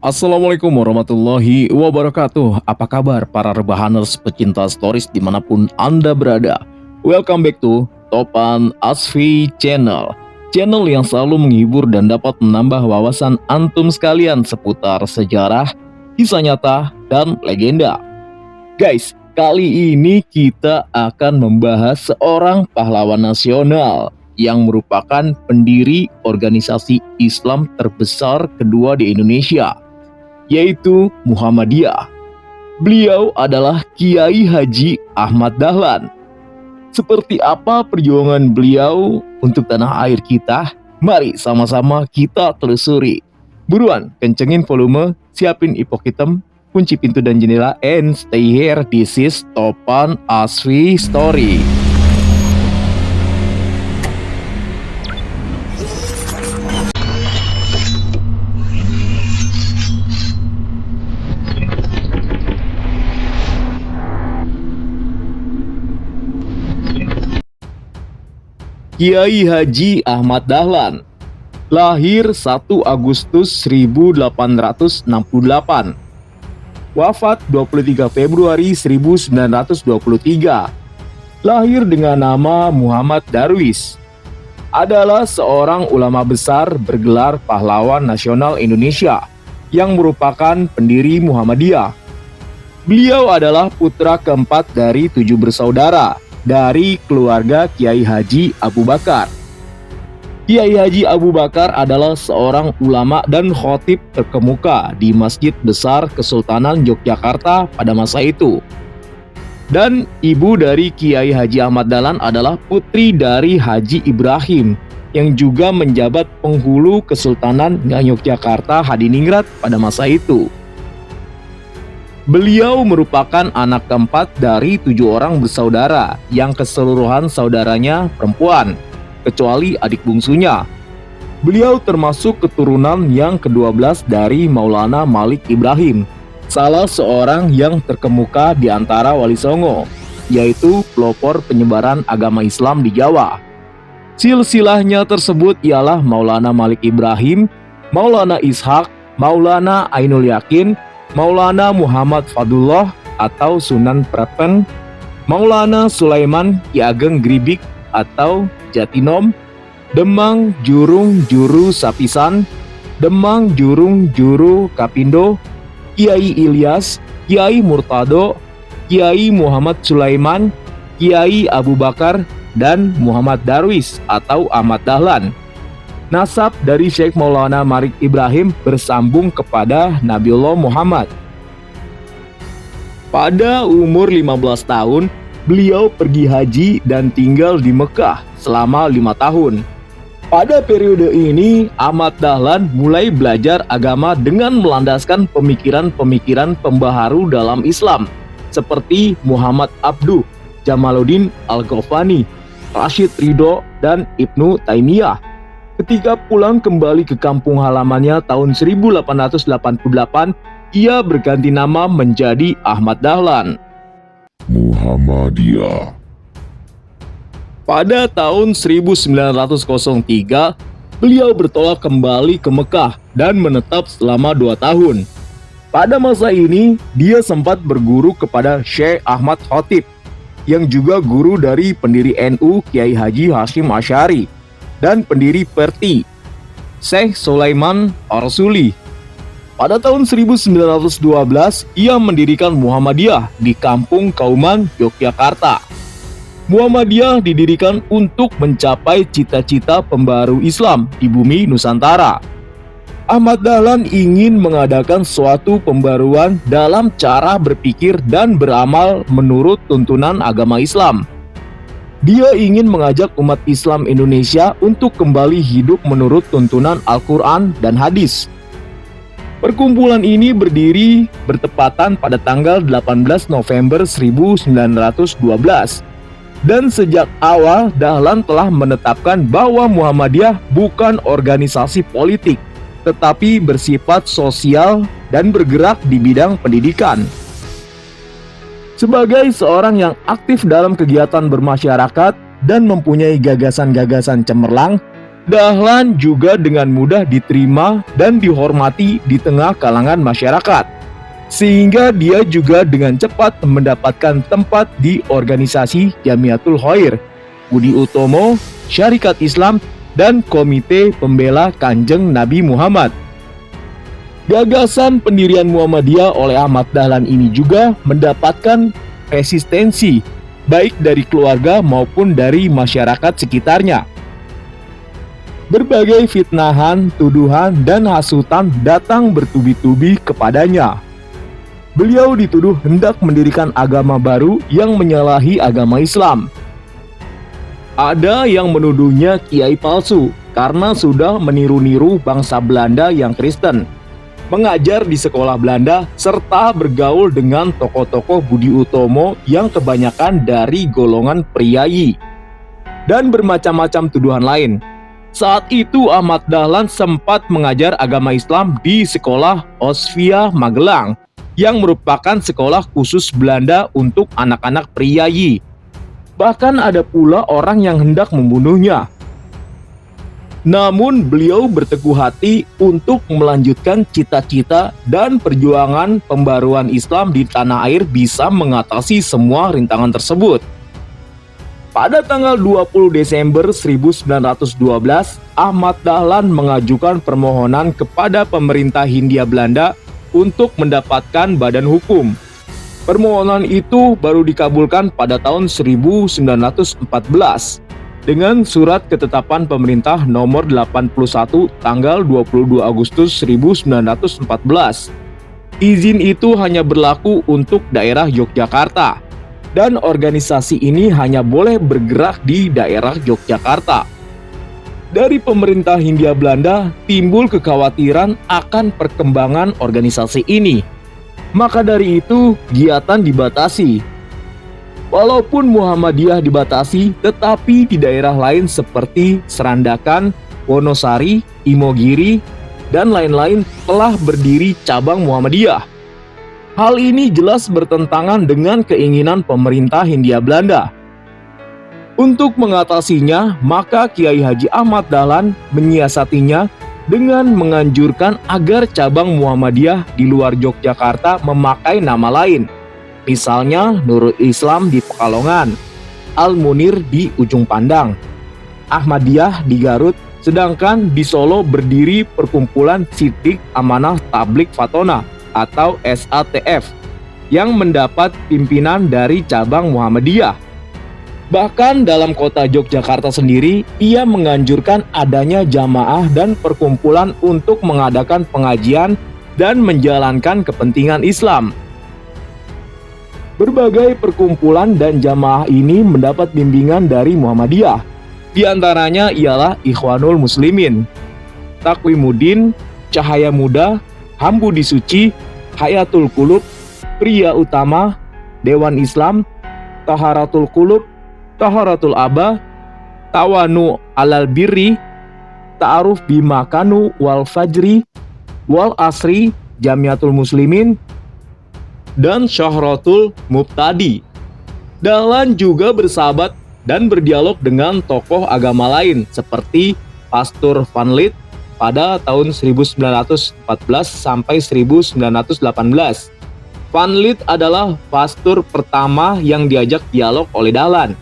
Assalamualaikum warahmatullahi wabarakatuh. Apa kabar para rebahaners pecinta stories dimanapun Anda berada? Welcome back to Topan Asfi Channel. Channel yang selalu menghibur dan dapat menambah wawasan antum sekalian seputar sejarah, kisah nyata, dan legenda. Guys, kali ini kita akan membahas seorang pahlawan nasional yang merupakan pendiri organisasi Islam terbesar kedua di Indonesia, yaitu Muhammadiyah. Beliau adalah Kiai Haji Ahmad Dahlan. Seperti apa perjuangan beliau untuk tanah air kita? Mari sama-sama kita telusuri. Buruan, kencengin volume, siapin ipok hitam, kunci pintu dan jendela, and stay here. This is Topan Asfi Story. Kiai Haji Ahmad Dahlan lahir 1 Agustus 1868, wafat 23 Februari 1923. Lahir dengan nama Muhammad Darwis. Adalah seorang ulama besar bergelar pahlawan nasional Indonesia yang merupakan pendiri Muhammadiyah. Beliau adalah putra keempat dari 7 bersaudara dari keluarga Kiai Haji Abu Bakar. Kiai Haji Abu Bakar adalah seorang ulama dan khotib terkemuka di Masjid Besar Kesultanan Yogyakarta pada masa itu. Dan ibu dari Kiai Haji Ahmad Dahlan adalah putri dari Haji Ibrahim yang juga menjabat penghulu Kesultanan Yogyakarta Hadiningrat pada masa itu. Beliau merupakan anak keempat dari 7 orang bersaudara yang keseluruhan saudaranya perempuan, kecuali adik bungsunya. Beliau termasuk keturunan yang ke-12 dari Maulana Malik Ibrahim, salah seorang yang terkemuka di antara Wali Songo, yaitu pelopor penyebaran agama Islam di Jawa. Silsilahnya tersebut ialah Maulana Malik Ibrahim, Maulana Ishak, Maulana Ainul Yakin, Maulana Muhammad Fadullah atau Sunan Prapen, Maulana Sulaiman Ki Ageng Gribik atau Jatinom, Demang Jurung Juru Sapisan, Demang Jurung Juru Kapindo, Kiai Ilyas, Kiai Murtado, Kiai Muhammad Sulaiman, Kiai Abu Bakar, dan Muhammad Darwis atau Ahmad Dahlan. Nasab dari Syekh Maulana Malik Ibrahim bersambung kepada Nabiullah Muhammad. Pada umur 15 tahun, beliau pergi haji dan tinggal di Mekah selama 5 tahun. Pada periode ini, Ahmad Dahlan mulai belajar agama dengan melandaskan pemikiran-pemikiran pembaharu dalam Islam, seperti Muhammad Abduh, Jamaluddin Al-Ghafani, Rashid Ridho, dan Ibnu Taimiyah. Ketika pulang kembali ke kampung halamannya tahun 1888, ia berganti nama menjadi Ahmad Dahlan. Muhammadiyah. Pada tahun 1903, beliau bertolak kembali ke Mekah dan menetap selama 2 tahun. Pada masa ini, dia sempat berguru kepada Syekh Ahmad Khatib, yang juga guru dari pendiri NU Kiai Haji Hashim Asy'ari, dan pendiri Perti, Syekh Sulaiman Arsuli. Pada tahun 1912, ia mendirikan Muhammadiyah di Kampung Kauman, Yogyakarta. Muhammadiyah didirikan untuk mencapai cita-cita pembaru Islam di bumi Nusantara. Ahmad Dahlan ingin mengadakan suatu pembaruan dalam cara berpikir dan beramal menurut tuntunan agama Islam. Dia ingin mengajak umat Islam Indonesia untuk kembali hidup menurut tuntunan Al-Quran dan hadis. Perkumpulan ini berdiri bertepatan pada tanggal 18 November 1912. Dan sejak awal Dahlan telah menetapkan bahwa Muhammadiyah bukan organisasi politik, tetapi bersifat sosial dan bergerak di bidang pendidikan. Sebagai seorang yang aktif dalam kegiatan bermasyarakat dan mempunyai gagasan-gagasan cemerlang, Dahlan juga dengan mudah diterima dan dihormati di tengah kalangan masyarakat, sehingga dia juga dengan cepat mendapatkan tempat di organisasi Jamiatul Khair, Budi Utomo, Syarikat Islam, dan Komite Pembela Kanjeng Nabi Muhammad. Gagasan pendirian Muhammadiyah oleh Ahmad Dahlan ini juga mendapatkan resistensi, baik dari keluarga maupun dari masyarakat sekitarnya. Berbagai fitnahan, tuduhan, dan hasutan datang bertubi-tubi kepadanya. Beliau dituduh hendak mendirikan agama baru yang menyalahi agama Islam. Ada yang menuduhnya kiai palsu karena sudah meniru-niru bangsa Belanda yang Kristen, mengajar di sekolah Belanda, serta bergaul dengan tokoh-tokoh Budi Utomo yang kebanyakan dari golongan priayi, dan bermacam-macam tuduhan lain. Saat itu Ahmad Dahlan sempat mengajar agama Islam di sekolah Osvia Magelang, yang merupakan sekolah khusus Belanda untuk anak-anak priayi. Bahkan ada pula orang yang hendak membunuhnya. Namun beliau berteguh hati untuk melanjutkan cita-cita dan perjuangan pembaruan Islam di tanah air bisa mengatasi semua rintangan tersebut. Pada tanggal 20 Desember 1912, Ahmad Dahlan mengajukan permohonan kepada pemerintah Hindia Belanda untuk mendapatkan badan hukum. Permohonan itu baru dikabulkan pada tahun 1914 dengan surat ketetapan pemerintah nomor 81 tanggal 22 Agustus 1914. Izin itu hanya berlaku untuk daerah Yogyakarta, dan organisasi ini hanya boleh bergerak di daerah Yogyakarta. Dari pemerintah Hindia Belanda timbul kekhawatiran akan perkembangan organisasi ini. Maka dari itu, kegiatan dibatasi. Walaupun Muhammadiyah dibatasi, tetapi di daerah lain seperti Serandakan, Wonosari, Imogiri, dan lain-lain telah berdiri cabang Muhammadiyah. Hal ini jelas bertentangan dengan keinginan pemerintah Hindia Belanda. Untuk mengatasinya, maka Kiai Haji Ahmad Dahlan menyiasatinya dengan menganjurkan agar cabang Muhammadiyah di luar Yogyakarta memakai nama lain. Misalnya Nurul Islam di Pekalongan, Al-Munir di Ujung Pandang, Ahmadiyah di Garut, sedangkan di Solo berdiri Perkumpulan Siddiq Amanah Tablik Fatona atau SATF yang mendapat pimpinan dari cabang Muhammadiyah. Bahkan dalam kota Yogyakarta sendiri, ia menganjurkan adanya jamaah dan perkumpulan untuk mengadakan pengajian dan menjalankan kepentingan Islam. Berbagai perkumpulan dan jamaah ini mendapat bimbingan dari Muhammadiyah. Di antaranya ialah Ikhwanul Muslimin, Taqwimuddin, Cahaya Muda, Hambudi Suci, Hayatul Qulub, Pria Utama, Dewan Islam, Taharatul Qulub, Taharatul Aba, Tawanu Alal Birri, Ta'aruf Bimakanu Wal Fajri, Wal Asri, Jamiatul Muslimin, dan Syahratul Mubtadi. Dahlan juga bersahabat dan berdialog dengan tokoh agama lain seperti Pastor Van Lith pada tahun 1914 sampai 1918. Van Lith adalah pastor pertama yang diajak dialog oleh Dahlan.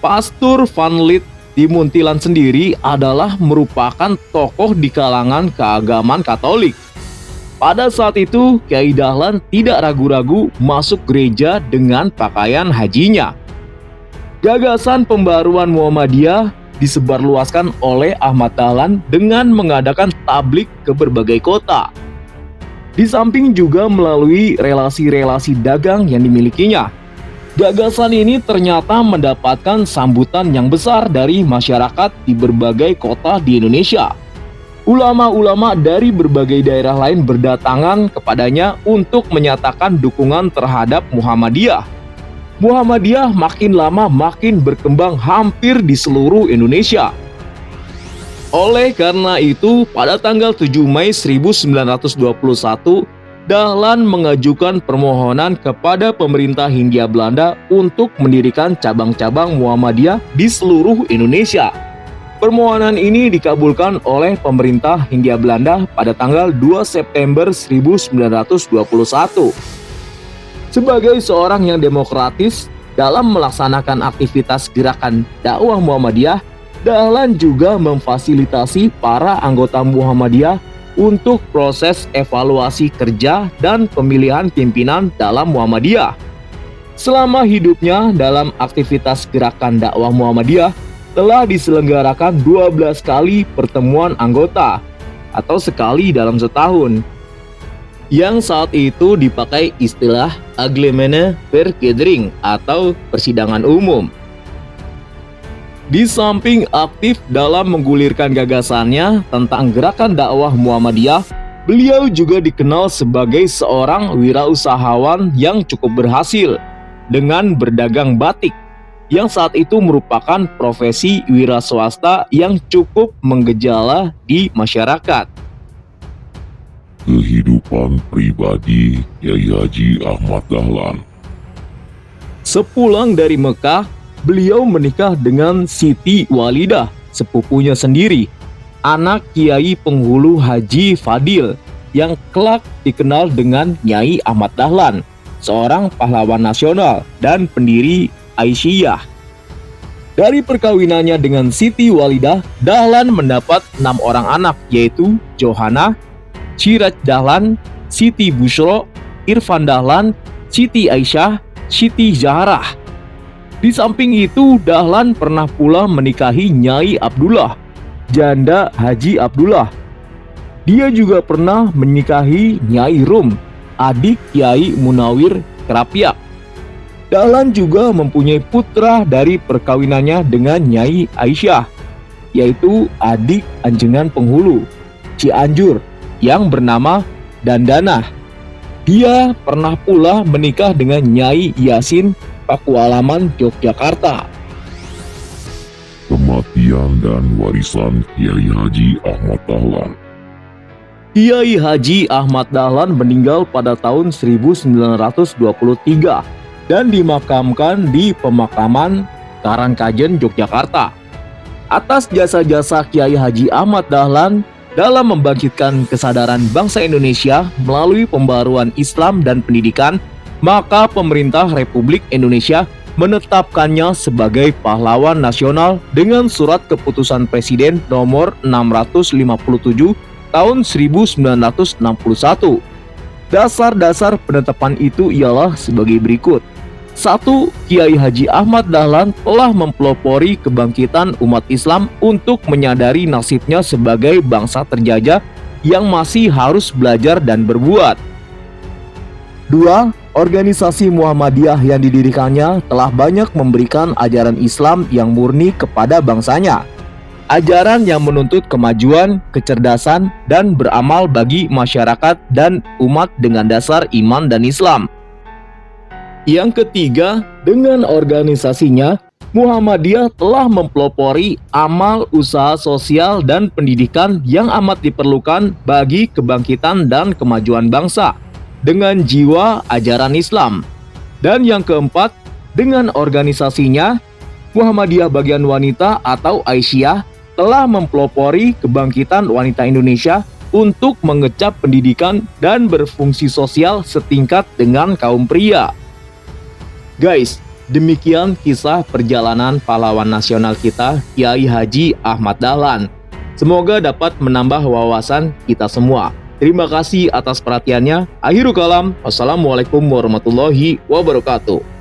Pastor Van Lith di Muntilan sendiri adalah merupakan tokoh di kalangan keagamaan Katolik. Pada saat itu, Kiai Dahlan tidak ragu-ragu masuk gereja dengan pakaian hajinya. Gagasan pembaruan Muhammadiyah disebarluaskan oleh Ahmad Dahlan dengan mengadakan tablik ke berbagai kota. Di samping juga melalui relasi-relasi dagang yang dimilikinya. Gagasan ini ternyata mendapatkan sambutan yang besar dari masyarakat di berbagai kota di Indonesia. Ulama-ulama dari berbagai daerah lain berdatangan kepadanya untuk menyatakan dukungan terhadap Muhammadiyah. Muhammadiyah makin lama makin berkembang hampir di seluruh Indonesia. Oleh karena itu, pada tanggal 7 Mei 1921, Dahlan mengajukan permohonan kepada pemerintah Hindia Belanda untuk mendirikan cabang-cabang Muhammadiyah di seluruh Indonesia. Permohonan ini dikabulkan oleh pemerintah Hindia Belanda pada tanggal 2 September 1921. Sebagai seorang yang demokratis dalam melaksanakan aktivitas gerakan dakwah Muhammadiyah, Dahlan juga memfasilitasi para anggota Muhammadiyah untuk proses evaluasi kerja dan pemilihan pimpinan dalam Muhammadiyah. Selama hidupnya dalam aktivitas gerakan dakwah Muhammadiyah, telah diselenggarakan 12 kali pertemuan anggota atau sekali dalam setahun, yang saat itu dipakai istilah Algemene Vergadering atau persidangan umum. Di samping aktif dalam menggulirkan gagasannya tentang gerakan dakwah Muhammadiyah, beliau juga dikenal sebagai seorang wirausahawan yang cukup berhasil dengan berdagang batik, yang saat itu merupakan profesi wira swasta yang cukup menggejala di masyarakat. Kehidupan pribadi Kiai Haji Ahmad Dahlan. Sepulang dari Mekah, beliau menikah dengan Siti Walidah, sepupunya sendiri, anak Kiai Penghulu Haji Fadil, yang kelak dikenal dengan Nyai Ahmad Dahlan, seorang pahlawan nasional dan pendiri Aisyah. Dari perkawinannya dengan Siti Walidah, Dahlan mendapat 6 orang anak, yaitu Johana, Siraj Dahlan, Siti Bushro, Irfan Dahlan, Siti Aisyah, Siti Zahrah. Di samping itu, Dahlan pernah pula menikahi Nyai Abdullah, janda Haji Abdullah. Dia juga pernah menikahi Nyai Rum, adik Kiai Munawir Kerapiak. Dahlan juga mempunyai putra dari perkawinannya dengan Nyai Aisyah, yaitu adik Anjengan Penghulu, Cianjur, yang bernama Dandana. Dia pernah pula menikah dengan Nyai Yasin, Pakualaman, Yogyakarta. Kematian dan warisan Kiai Haji Ahmad Dahlan. Kiai Haji Ahmad Dahlan meninggal pada tahun 1923 dan dimakamkan di pemakaman Karangkajen, Yogyakarta. Atas jasa-jasa Kiai Haji Ahmad Dahlan dalam membangkitkan kesadaran bangsa Indonesia melalui pembaruan Islam dan pendidikan, maka pemerintah Republik Indonesia menetapkannya sebagai pahlawan nasional dengan surat keputusan Presiden nomor 657 tahun 1961. Dasar-dasar penetapan itu ialah sebagai berikut. 1. Kiai Haji Ahmad Dahlan telah mempelopori kebangkitan umat Islam untuk menyadari nasibnya sebagai bangsa terjajah yang masih harus belajar dan berbuat. 2. Organisasi Muhammadiyah yang didirikannya telah banyak memberikan ajaran Islam yang murni kepada bangsanya. Ajaran yang menuntut kemajuan, kecerdasan, dan beramal bagi masyarakat dan umat dengan dasar iman dan Islam. Yang ketiga, dengan organisasinya, Muhammadiyah telah mempelopori amal usaha sosial dan pendidikan yang amat diperlukan bagi kebangkitan dan kemajuan bangsa dengan jiwa ajaran Islam. Dan yang keempat, dengan organisasinya, Muhammadiyah Bagian Wanita atau Aisyah telah mempelopori kebangkitan wanita Indonesia untuk mengecap pendidikan dan berfungsi sosial setingkat dengan kaum pria. Guys, demikian kisah perjalanan pahlawan nasional kita, Kiai Haji Ahmad Dahlan. Semoga dapat menambah wawasan kita semua. Terima kasih atas perhatiannya. Akhirul kalam. Wassalamualaikum warahmatullahi wabarakatuh.